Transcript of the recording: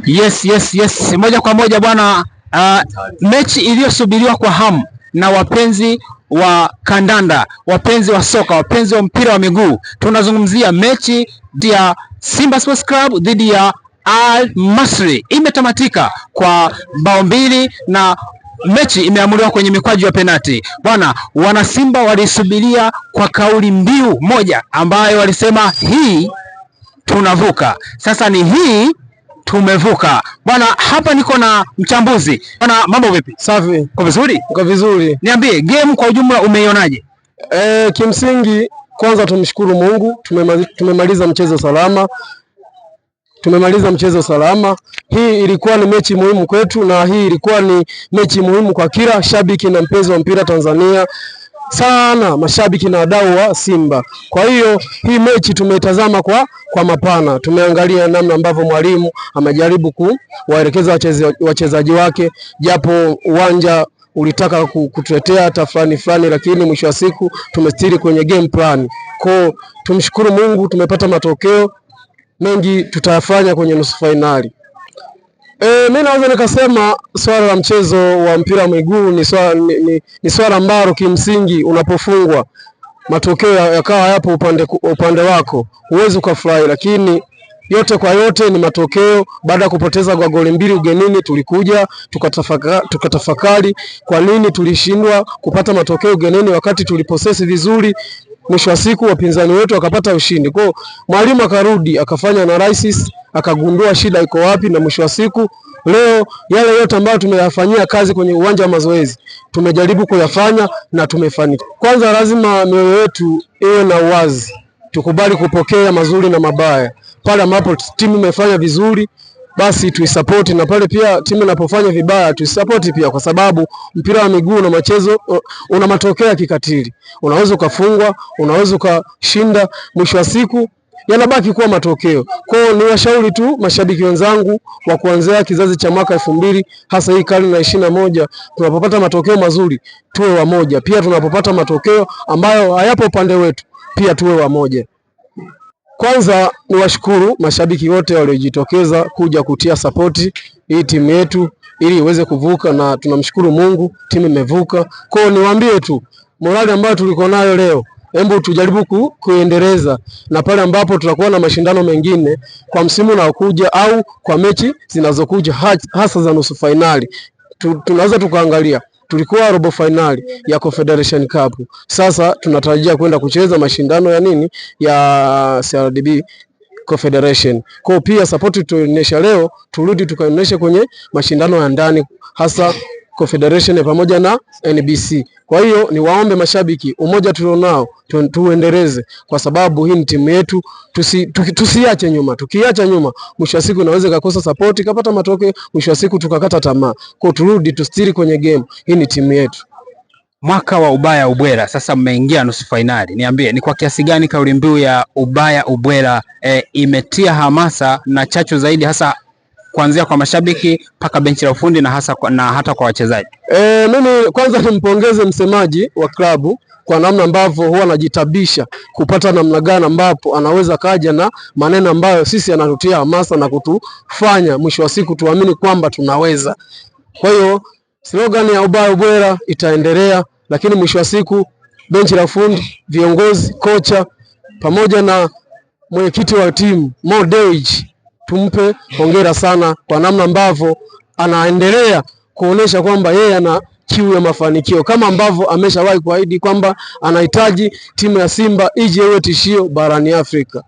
Yes. Moja kwa moja bwana, mechi iliyosubiriwa kwa hamu na wapenzi wa kandanda, wapenzi wa soka, wapenzi wa mpira wa miguu. Tunazungumzia mechi ya Simba Sports Club dhidi ya Al Masry. Imetamatika kwa bao mbili na mechi imeamuliwa kwenye mikwaju ya penati. Bwana, wana Simba walisubiria kwa kauli mbiu moja ambayo walisema hii tunavuka. Sasa ni hii tumevuka. Bwana, hapa niko na mchambuzi. Bwana, mambo vipi? Safi. Uko vizuri? Uko vizuri. Niambie, game kwa ujumla umeionaje? Kimsingi kwanza tumshukuru Mungu, tumemaliza mchezo salama. Hii ilikuwa ni mechi muhimu kwetu, na hii ilikuwa ni mechi muhimu kwa kila shabiki na mpenzi wa mpira Tanzania, sana mashabiki na wadau wa Simba. Kwa hiyo hii mechi tumeitazama kwa mapana. Tumeangalia namna ambavyo mwalimu amejaribu kuwaelekeza wachezaji wake, japo uwanja ulitaka kutuletea hata fulani, lakini mwisho wa siku tumestiri kwenye game plan. Kwa tumshukuru Mungu, tumepata matokeo mengi, tutayafanya kwenye nusu finali. Mimi naweza nikasema swala la mchezo wa mpira wa miguu ni swala ambalo kimsingi unapofungwa matokeo yakawa yapo upande wako, huwezi ukafurahi, lakini yote kwa yote ni matokeo. Baada ya kupoteza kwa goli mbili ugenini, tulikuja tukatafakari kwa nini tulishindwa kupata matokeo ugenini wakati tuliposesi vizuri. Mwisho wa siku wapinzani wetu wakapata ushindi. Kwa mwalimu akarudi akafanya analysis, akagundua shida iko wapi, na mwisho wa siku leo yale yote ambayo tumeyafanyia kazi kwenye uwanja wa mazoezi tumejaribu kuyafanya na tumefanikiwa. Kwanza lazima mioyo yetu iwe na uwazi, tukubali kupokea mazuri na mabaya. Pale ambapo timu imefanya vizuri basi tuisupport, na pale pia timu inapofanya vibaya tuisupport pia, kwa sababu mpira wa miguu na mchezo una matokeo ya kikatili. Unaweza ukafungwa, unaweza ukashinda, mwisho wa siku yanabaki kuwa matokeo. Kwa hiyo ni washauri tu mashabiki wenzangu wa kuanzia kizazi cha mwaka 2000 hasa hii karne ya 21, tunapopata matokeo mazuri tuwe wamoja, pia tunapopata matokeo ambayo hayapo upande wetu pia tuwe wamoja. Kwanza ni washukuru mashabiki wote waliojitokeza kuja kutia sapoti hii timu yetu ili iweze kuvuka, na tunamshukuru Mungu timu imevuka. Kwa hiyo niwaambie tu morali ambayo tuliko nayo leo, hebu tujaribu kuendeleza, na pale ambapo tutakuwa na mashindano mengine kwa msimu unaokuja au kwa mechi zinazokuja hasa za nusu finali, tunaweza tukaangalia tulikuwa robo finali ya Confederation Cup. Sasa tunatarajia kwenda kucheza mashindano ya nini ya CRDB Confederation. Kwa pia support tuonyesha leo, turudi tukaonyesha kwenye mashindano ya ndani hasa Confederation pamoja na NBC. Kwa hiyo ni waombe mashabiki, umoja tulionao tuendeleze, kwa sababu hii ni timu yetu, tusiache nyuma. Tukiacha nyuma, mwisho wa siku naweza kukosa support, kapata matokeo, mwisho wa siku tukakata tamaa. Kwa turudi tustiri kwenye game. Hii ni timu yetu. Mwaka wa ubaya ubwela, sasa mmeingia nusu finali. Niambie, ni kwa kiasi gani kauli mbiu ya ubaya ubwela imetia hamasa na chachu zaidi, hasa kuanzia kwa mashabiki mpaka benchi la ufundi na hata kwa wachezaji? Mimi kwanza nimpongeze msemaji wa klabu kwa namna ambavyo huwa anajitabisha kupata namna gani ambapo anaweza kaja na maneno ambayo sisi anatutia hamasa na kutufanya mwisho wa siku tuamini kwamba tunaweza. Kwa hiyo slogan ya ubaya ubwela itaendelea, lakini mwisho wa siku benchi la ufundi, viongozi, kocha pamoja na mwenyekiti wa timu Mo Dewji, tumpe hongera sana kwa namna ambavyo anaendelea kuonesha kwamba yeye ana kiu ya mafanikio, kama ambavyo ameshawahi kuahidi kwamba anahitaji timu ya Simba ije iwe tishio barani Afrika.